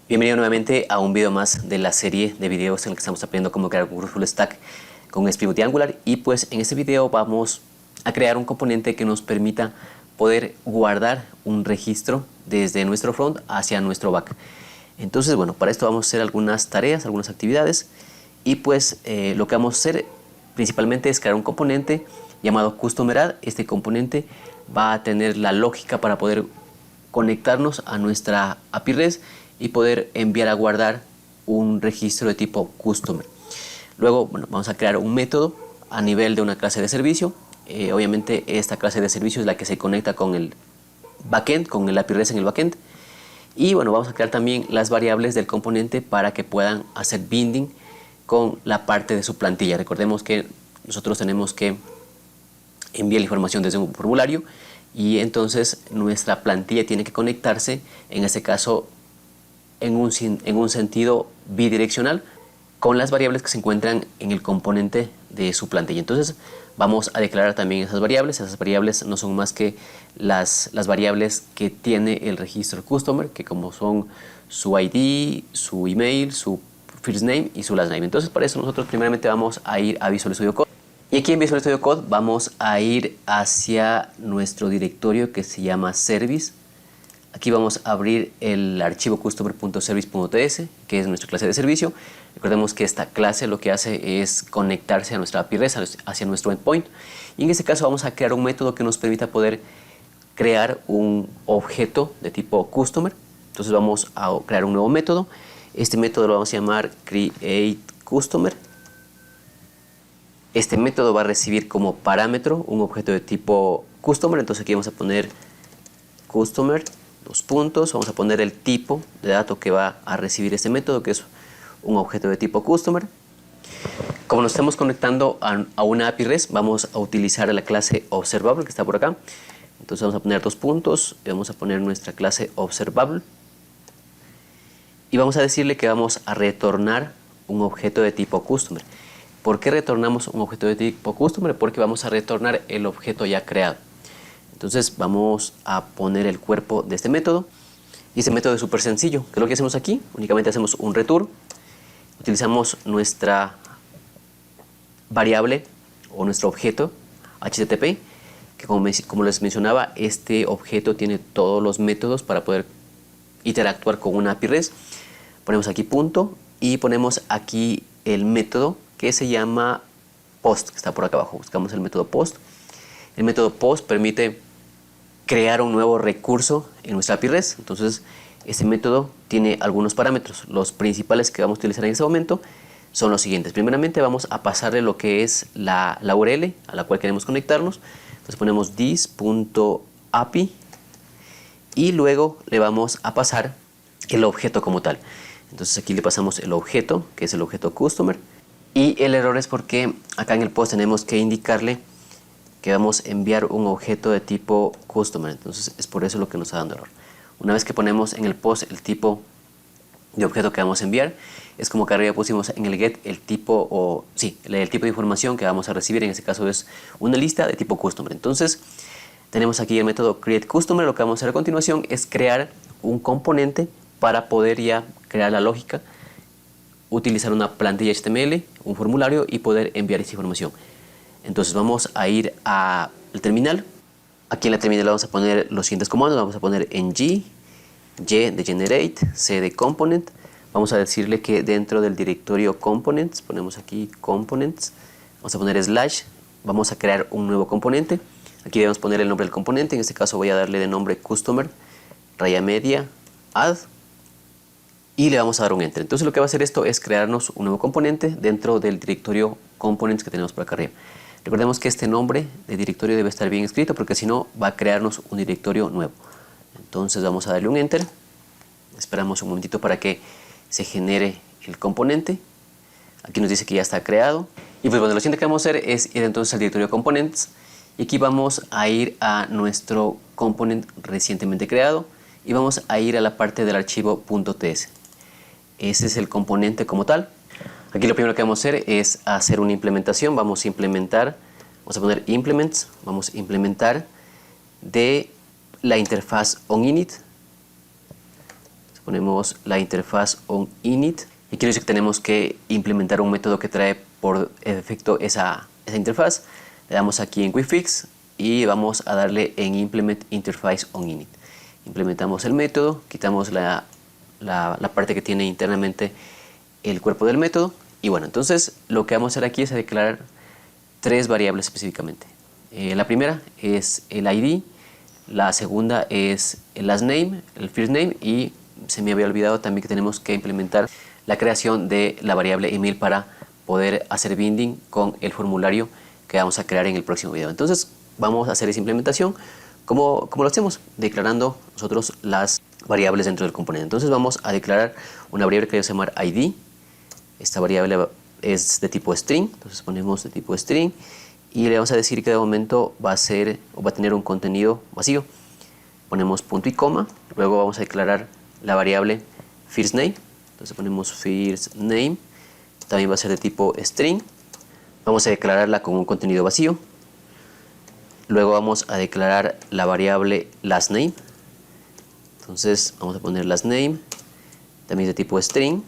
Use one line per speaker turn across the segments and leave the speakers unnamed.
Bienvenido nuevamente a un video más de la serie de videos en el que estamos aprendiendo cómo crear un curso full stack con Spring Boot y Angular. Y pues en este video vamos a crear un componente que nos permita poder guardar un registro desde nuestro front hacia nuestro back. Entonces, bueno, para esto vamos a hacer algunas tareas, algunas actividades. Y pues lo que vamos a hacer principalmente es crear un componente llamado Customer. Este componente va a tener la lógica para poder conectarnos a nuestra API REST y poder enviar a guardar un registro de tipo Customer. Luego, bueno, vamos a crear un método a nivel de una clase de servicio. Obviamente esta clase de servicio es la que se conecta con el backend, con el API REST en el backend. Y bueno, vamos a crear también las variables del componente para que puedan hacer binding con la parte de su plantilla. Recordemos que nosotros tenemos que enviar la información desde un formulario y entonces nuestra plantilla tiene que conectarse, en este caso en un sentido bidireccional, con las variables que se encuentran en el componente de su plantilla. Entonces vamos a declarar también esas variables. Esas variables no son más que las variables que tiene el registro Customer, que como son su ID, su email, su first name y su last name. Entonces para eso nosotros primeramente vamos a ir a Visual Studio Code. Y aquí en Visual Studio Code vamos a ir hacia nuestro directorio que se llama Service. Aquí vamos a abrir el archivo customer.service.ts, que es nuestra clase de servicio. Recordemos que esta clase lo que hace es conectarse a nuestra API REST, hacia nuestro endpoint. Y en este caso vamos a crear un método que nos permita poder crear un objeto de tipo Customer. Entonces vamos a crear un nuevo método. Este método lo vamos a llamar createCustomer. Este método va a recibir como parámetro un objeto de tipo Customer. Entonces aquí vamos a poner Customer, dos puntos, vamos a poner el tipo de dato que va a recibir este método, que es un objeto de tipo Customer. Como nos estamos conectando a una API REST, vamos a utilizar la clase Observable que está por acá. Entonces vamos a poner dos puntos y vamos a poner nuestra clase Observable. Y vamos a decirle que vamos a retornar un objeto de tipo Customer. ¿Por qué retornamos un objeto de tipo Customer? Porque vamos a retornar el objeto ya creado. Entonces vamos a poner el cuerpo de este método. Y este método es súper sencillo. ¿Qué es lo que hacemos aquí? Únicamente hacemos un return. Utilizamos nuestra variable o nuestro objeto HTTP, que como les mencionaba, este objeto tiene todos los métodos para poder interactuar con una API REST. Ponemos aquí punto y ponemos aquí el método que se llama post, que está por acá abajo. Buscamos el método post. El método post permite crear un nuevo recurso en nuestra API REST. Entonces este método tiene algunos parámetros. Los principales que vamos a utilizar en este momento son los siguientes. Primeramente vamos a pasarle lo que es la URL a la cual queremos conectarnos. Entonces ponemos this.api y luego le vamos a pasar el objeto como tal. Entonces aquí le pasamos el objeto, que es el objeto Customer. Y el error es porque acá en el post tenemos que indicarle que vamos a enviar un objeto de tipo Customer. Entonces es por eso lo que nos está dando error. Una vez que ponemos en el post el tipo de objeto que vamos a enviar, es como que arriba pusimos en el get el tipo el tipo de información que vamos a recibir. En este caso es una lista de tipo Customer. Entonces tenemos aquí el método createCustomer. Lo que vamos a hacer a continuación es crear un componente para poder ya crear la lógica, utilizar una plantilla HTML, un formulario y poder enviar esta información. Entonces vamos a ir al terminal. Aquí en la terminal vamos a poner los siguientes comandos. Vamos a poner ng, y de generate, c de component. Vamos a decirle que dentro del directorio components, ponemos aquí components, vamos a poner slash, vamos a crear un nuevo componente. Aquí debemos poner el nombre del componente. En este caso voy a darle de nombre customer, raya media, add. Y le vamos a dar un enter. Entonces lo que va a hacer esto es crearnos un nuevo componente dentro del directorio components que tenemos por acá arriba. Recordemos que este nombre de directorio debe estar bien escrito porque si no va a crearnos un directorio nuevo. Entonces vamos a darle un enter. Esperamos un momentito para que se genere el componente. Aquí nos dice que ya está creado. Y pues bueno, lo siguiente que vamos a hacer es ir entonces al directorio components. Y aquí vamos a ir a nuestro component recientemente creado. Y vamos a ir a la parte del archivo .ts. Ese es el componente como tal. Aquí lo primero que vamos a hacer es hacer una implementación. Vamos a implementar, vamos a poner implements, vamos a implementar de la interfaz onInit. Vamos a ponemos la interfaz onInit y quiere decir que tenemos que implementar un método que trae por defecto esa interfaz. Le damos aquí en QuickFix y vamos a darle en Implement Interface onInit. Implementamos el método, quitamos la parte que tiene internamente el cuerpo del método. Y bueno, entonces lo que vamos a hacer aquí es declarar 3 variables específicamente. La primera es el ID, la segunda es el last name, el first name, y se me había olvidado también que tenemos que implementar la creación de la variable email para poder hacer binding con el formulario que vamos a crear en el próximo video. Entonces vamos a hacer esa implementación. ¿Cómo lo hacemos? Declarando nosotros las variables dentro del componente. Entonces vamos a declarar una variable que vamos a llamar ID. Esta variable es de tipo string, entonces ponemos de tipo string y le vamos a decir que de momento va a tener un contenido vacío. Ponemos punto y coma, luego vamos a declarar la variable first name, entonces ponemos first name, también va a ser de tipo string. Vamos a declararla con un contenido vacío. Luego vamos a declarar la variable last name, entonces vamos a poner last name, también de tipo string.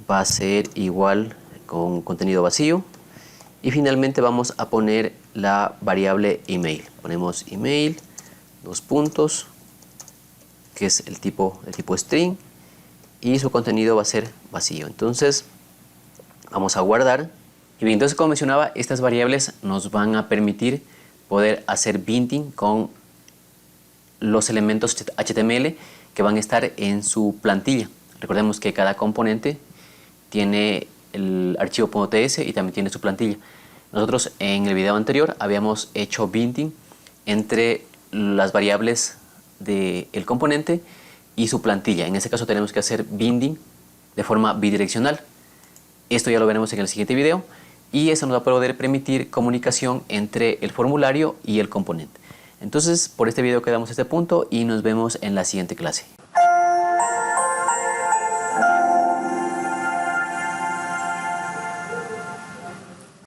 Va a ser igual con contenido vacío. Y finalmente vamos a poner la variable email. Ponemos email, 2 puntos, que es el tipo string, y su contenido va a ser vacío. Entonces vamos a guardar. Y bien, entonces como mencionaba, estas variables nos van a permitir poder hacer binding con los elementos HTML que van a estar en su plantilla. Recordemos que cada componente tiene el archivo .ts y también tiene su plantilla. Nosotros en el video anterior habíamos hecho binding entre las variables del componente y su plantilla. En este caso tenemos que hacer binding de forma bidireccional. Esto ya lo veremos en el siguiente video y eso nos va a poder permitir comunicación entre el formulario y el componente. Entonces por este video quedamos a este punto y nos vemos en la siguiente clase.